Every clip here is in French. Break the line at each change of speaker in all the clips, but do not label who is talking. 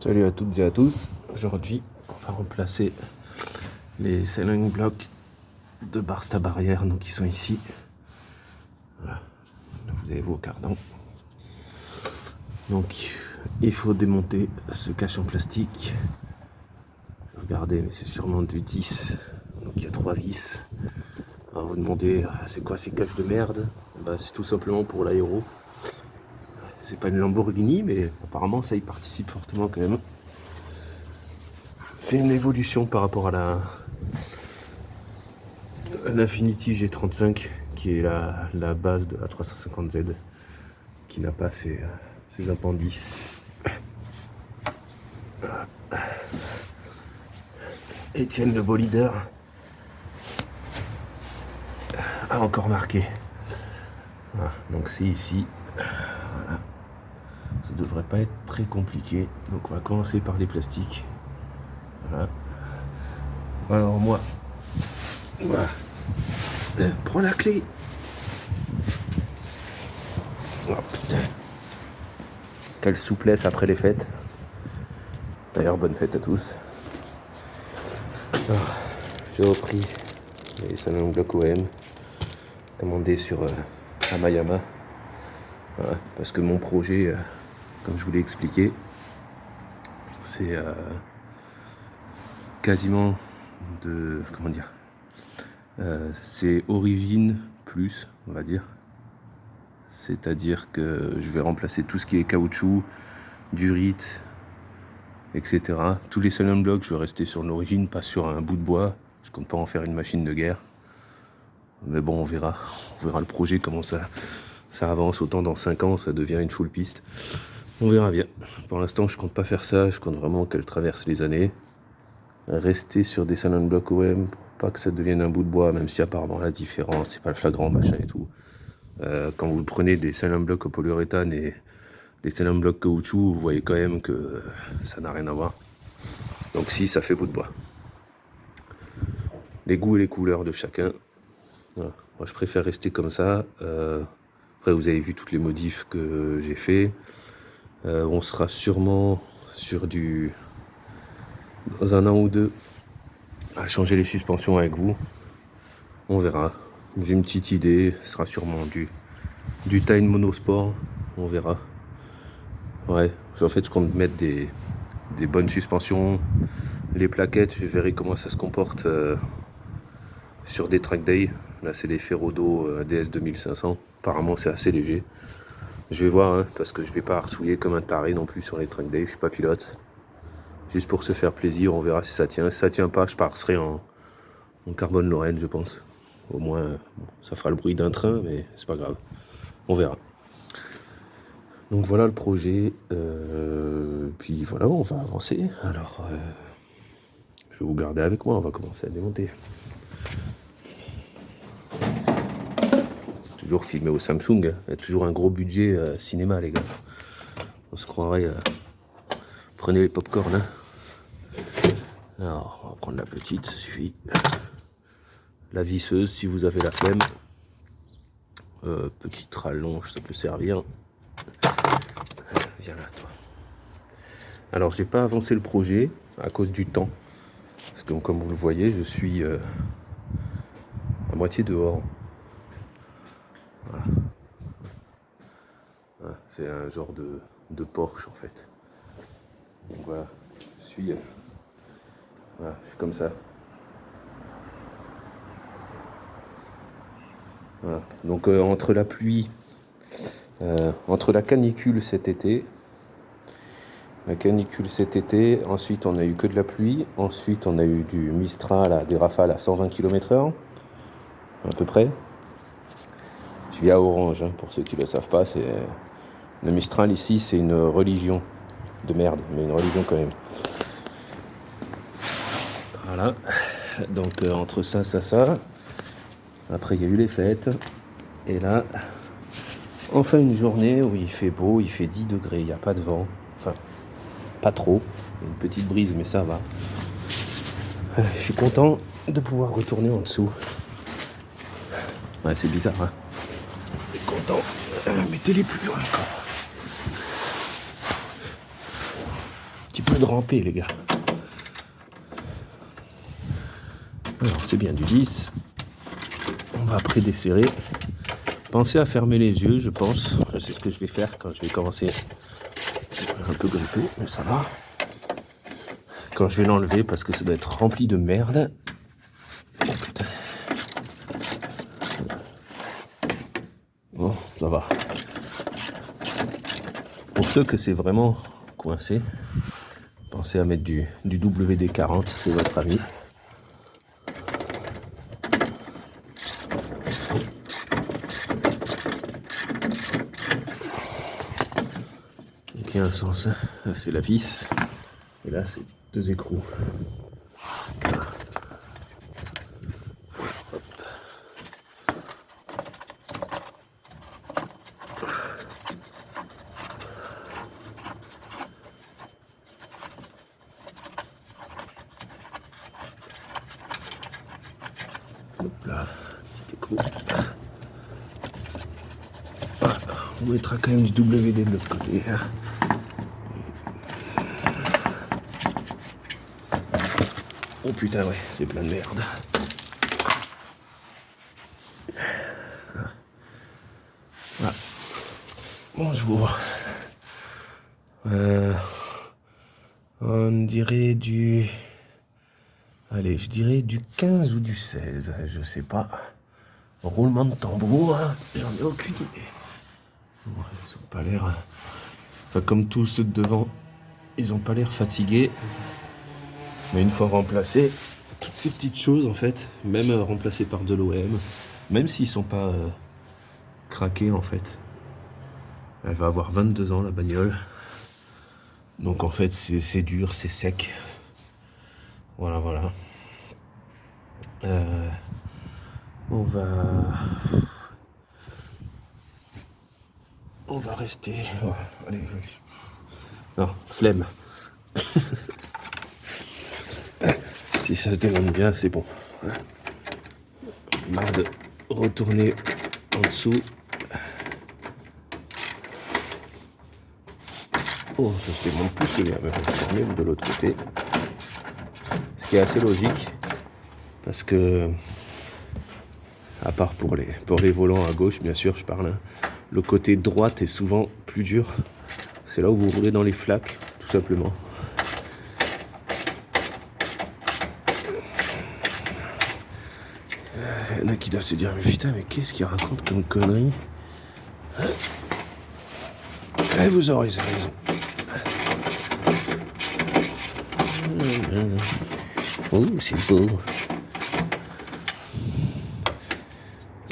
Salut à toutes et à tous. Aujourd'hui, on va remplacer les ceiling blocks de Barsta Barrière, donc qui sont ici. Voilà. Là, vous avez vos cardans. Donc, il faut démonter ce cache en plastique. Regardez, mais c'est sûrement du 10. Donc, il y a 3 vis. On va vous demander, c'est quoi ces caches de merde? C'est tout simplement pour l'aéro. C'est pas une Lamborghini, mais apparemment ça y participe fortement quand même. C'est une évolution par rapport à l'Infiniti G35 qui est la base de la 350Z qui n'a pas ses appendices. Étienne le beau leader a encore marqué. Voilà, donc c'est ici. Voilà. Ça devrait pas être très compliqué. Donc on va commencer par les plastiques. Voilà. Alors moi, voilà. Prends la clé. Oh putain. Quelle souplesse après les fêtes. D'ailleurs, bonne fête à tous. Alors, j'ai repris les salons blocs OM commandés sur Amayama. Voilà, parce que mon projet, comme je vous l'ai expliqué, c'est quasiment de... Comment dire, c'est origine plus, on va dire. C'est-à-dire que je vais remplacer tout ce qui est caoutchouc, durite, etc. Tous les salon blocks, je vais rester sur l'origine, pas sur un bout de bois. Je compte pas en faire une machine de guerre. Mais bon, on verra. On verra le projet, comment ça avance. Autant dans 5 ans, ça devient une full piste. On verra bien. Pour l'instant, je compte pas faire ça. Je compte vraiment qu'elle traverse les années. Rester sur des salon blocks OM pour pas que ça devienne un bout de bois, même si apparemment la différence, c'est pas le flagrant, machin et tout. Quand vous prenez des salon blocks au polyuréthane et des salon blocks caoutchouc, vous voyez quand même que ça n'a rien à voir. Donc si, ça fait bout de bois. Les goûts et les couleurs de chacun. Voilà. Moi, je préfère rester comme ça. Après, vous avez vu toutes les modifs que j'ai fait. On sera sûrement sur dans un an ou deux, à changer les suspensions avec vous. On verra. J'ai une petite idée. Ce sera sûrement du Tyne Monosport. On verra. Ouais. En fait, je compte mettre des bonnes suspensions. Les plaquettes, je verrai comment ça se comporte sur des track day. Là, c'est les Ferrodo DS 2500. Apparemment, c'est assez léger. Je vais voir, hein, parce que je vais pas arsouiller comme un taré non plus sur les track day. Je suis pas pilote. Juste pour se faire plaisir, on verra si ça tient. Si ça tient pas, je passerai en carbone Lorraine, je pense. Au moins, ça fera le bruit d'un train, mais c'est pas grave. On verra. Donc voilà le projet. Puis voilà, on va avancer. Alors, je vais vous garder avec moi. On va commencer à démonter. Toujours filmé au Samsung. Il y a toujours un gros budget cinéma, les gars. On se croirait. Prenez les pop-corn. Hein. Alors, on va prendre la petite, ça suffit. La visseuse, si vous avez la flemme. Petite rallonge, ça peut servir. Viens là, toi. Alors, j'ai pas avancé le projet à cause du temps. Parce que, comme vous le voyez, je suis à moitié dehors. Voilà. Voilà, c'est un genre de Porsche, en fait. Donc voilà, je suis comme ça. Voilà. Donc entre la pluie, entre la canicule cet été, ensuite on a eu que de la pluie, ensuite on a eu du Mistral, des rafales à 120 km/h, à peu près. Je vis à Orange, hein, pour ceux qui ne le savent pas, le Mistral ici, c'est une religion de merde, mais une religion quand même. Voilà, donc entre ça, après il y a eu les fêtes, et là, enfin une journée où il fait beau, il fait 10 degrés, il n'y a pas de vent, enfin, pas trop, il y a une petite brise, mais ça va. Je suis content de pouvoir retourner en dessous. Ouais, c'est bizarre, hein. Je suis content, mettez-les plus loin encore. petit peu de ramper, les gars. Alors, c'est bien du 10. On va après desserrer. Pensez à fermer les yeux, je pense. C'est ce que je vais faire quand je vais commencer un peu grippé, mais ça va. Quand je vais l'enlever, parce que ça doit être rempli de merde. Oh putain. Bon, ça va. Pour ceux que c'est vraiment coincé, pensez à mettre du WD-40, c'est votre ami. Donc il y a un sens, hein. Là c'est la vis, et là c'est 2 écrous. Hop là, petit écrou. Voilà, on mettra quand même du WD de l'autre côté. Oh putain, ouais, c'est plein de merde. Voilà. Bonjour. On dirait du... Allez, je dirais du 15 ou du 16, je sais pas. Roulement de tambour, hein, j'en ai aucune idée. Ouais, ils ont pas l'air... Enfin, comme tous ceux de devant, ils ont pas l'air fatigués. Mais une fois remplacés, toutes ces petites choses, en fait, même remplacées par de l'OM, même s'ils sont pas craqués, en fait. Elle va avoir 22 ans, la bagnole. Donc, en fait, c'est dur, c'est sec. Voilà, voilà. On va rester... Oh, allez, non, flemme. Si ça se demande bien, c'est bon. Marre de retourner en dessous. Oh, ça se démonte plus que même de l'autre côté. Ce qui est assez logique. Parce que, à part pour les volants à gauche, bien sûr, je parle, hein, le côté droite est souvent plus dur. C'est là où vous roulez dans les flaques, tout simplement. Il y en a qui doivent se dire, mais putain, mais qu'est-ce qu'il raconte comme connerie? Et vous aurez raison. Oh, c'est beau.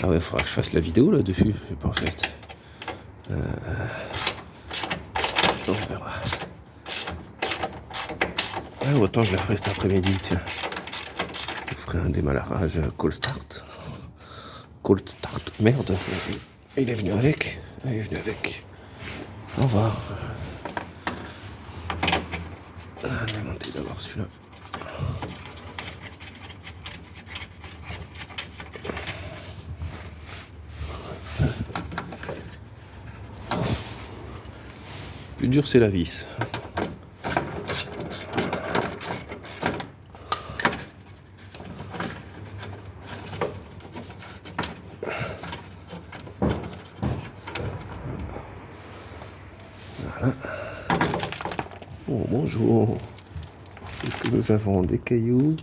Ah ouais, il faudra que je fasse la vidéo là-dessus, je sais pas en fait. On verra. Ah, autant je la ferai cet après-midi, tiens. Je ferai un démarrage cold start. Cold start, merde. Il est venu avec. Il est venu avec. Au revoir. Ah, je vais monter d'abord celui-là. Plus dur, c'est la vis. Voilà. Oh, bonjour. Qu'est-ce que nous avons? Des cailloux.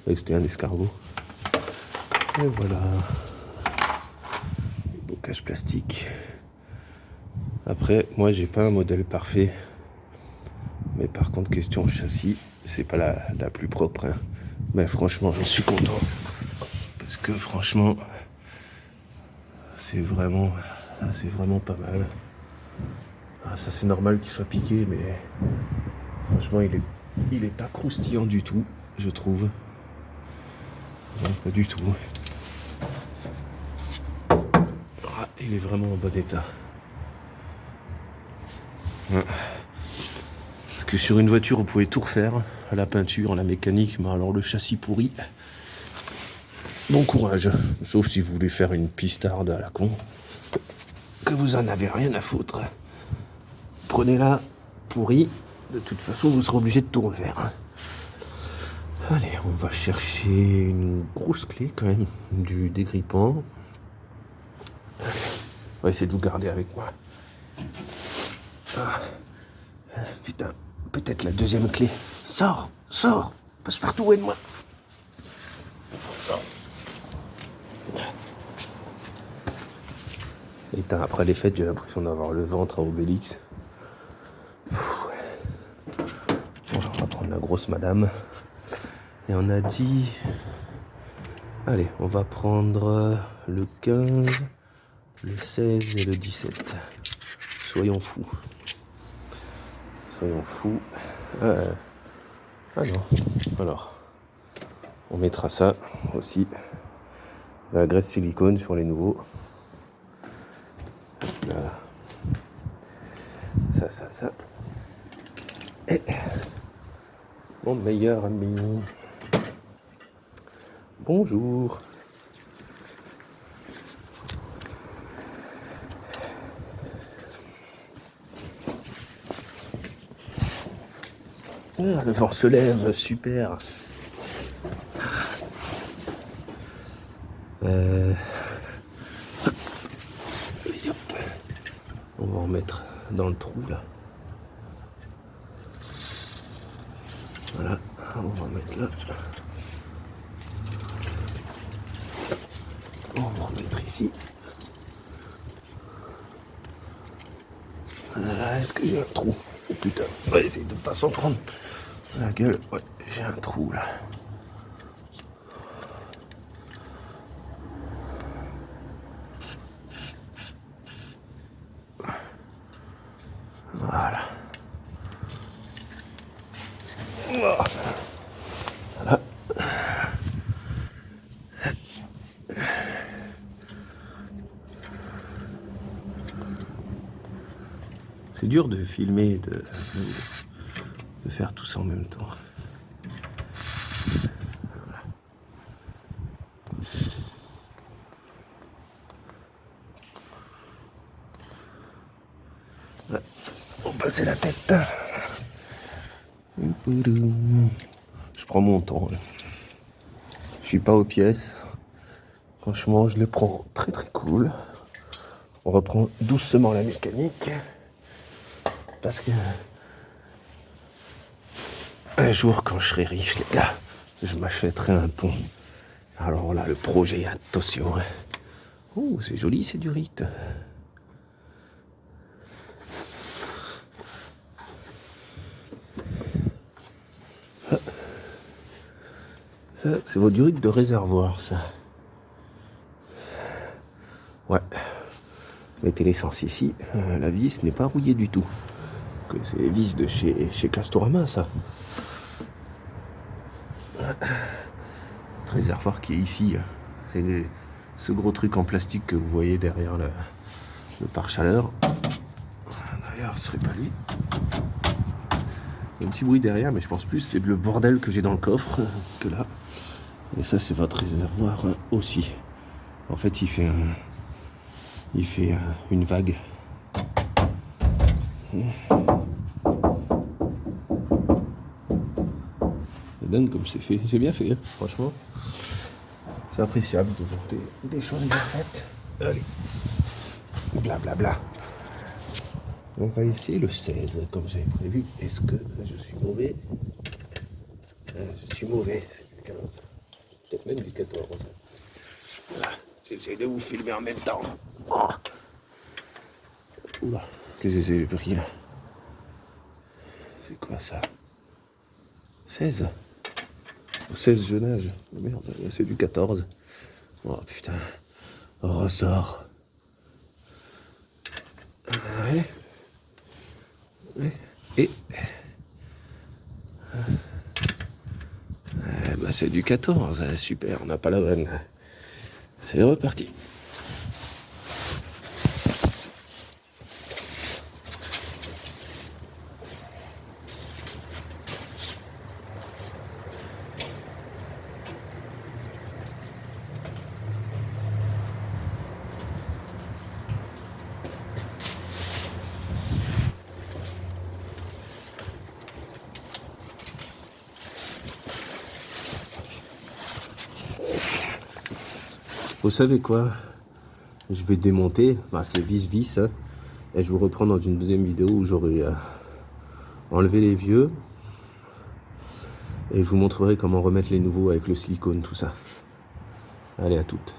C'était un escargot. Et voilà. Bocage plastique. Après, moi, j'ai pas un modèle parfait. Mais par contre, question châssis, c'est pas la plus propre. Hein. Mais franchement, j'en suis content. Parce que franchement, c'est vraiment pas mal. Ah, ça, c'est normal qu'il soit piqué, mais franchement, il est pas croustillant du tout, je trouve. Non, pas du tout. Ah, il est vraiment en bon état. Ouais. Parce que sur une voiture, vous pouvez tout refaire. La peinture, la mécanique, mais alors le châssis pourri. Bon courage. Sauf si vous voulez faire une pistarde à la con. Que vous en avez rien à foutre. Prenez-la pourrie De toute façon, vous serez obligé de tout refaire. Hein. Allez, on va chercher une grosse clé quand même, du dégrippant. On va essayer de vous garder avec moi. Ah. Putain, peut-être la deuxième clé. Sors, sors, passe partout, aide-moi. Et après les fêtes, j'ai l'impression d'avoir le ventre à Obélix. Bon, on va prendre la grosse madame. Et on a dit... Allez, on va prendre le 15, le 16 et le 17. Soyons fous. Soyons fous. Ah non. Alors, on mettra ça aussi. De la graisse silicone sur les nouveaux. Là. Ça. Et mon meilleur ami. Bonjour. Ah, le vent se lève, super. On va en mettre dans le trou là. Voilà, on va en mettre là. On va en mettre ici. Est-ce que j'ai un trou? Oh putain, on va essayer de ne pas s'en prendre la gueule. Ouais, j'ai un trou là. Voilà. Voilà. C'est dur de filmer, de faire tout ça en même temps. Voilà. On va passer la tête. Je prends mon temps. Je suis pas aux pièces. Franchement, je le prends très très cool. On reprend doucement la mécanique. Parce que un jour, quand je serai riche, les gars, je m'achèterai un pont. Alors là, le projet, attention. Oh, c'est joli, c'est du rite. Ça, c'est votre durite de réservoir, ça. Ouais. Mettez l'essence ici. La vis n'est pas rouillée du tout. C'est les vis de chez Castorama, ça. Le réservoir qui est ici. C'est ce gros truc en plastique que vous voyez derrière le pare-chaleur. D'ailleurs, ce serait pas lui. Il y a un petit bruit derrière, mais je pense plus c'est le bordel que j'ai dans le coffre que là. Et ça, c'est votre réservoir aussi. En fait, il fait une vague. C'est dingue comme c'est fait. J'ai bien fait, hein, franchement. C'est appréciable de voir des choses bien faites. Allez. Blablabla. On va essayer le 16, comme j'avais prévu. Est-ce que je suis mauvais? Je suis mauvais. C'est du 15. Peut-être même du 14. Voilà. J'essaie de vous filmer en même temps. Oh. Oula. Qu'est-ce que j'ai pris là? C'est quoi ça? 16. 16 jeune âge. Oh, merde, c'est du 14. Oh putain. Ressort. Ouais. Ouais. Et. Bah c'est du 14. Super, on n'a pas la bonne. C'est reparti. Vous savez quoi? Je vais démonter, c'est vis-vis, hein, et je vous reprends dans une deuxième vidéo où j'aurai enlevé les vieux et je vous montrerai comment remettre les nouveaux avec le silicone, tout ça. Allez, à toutes.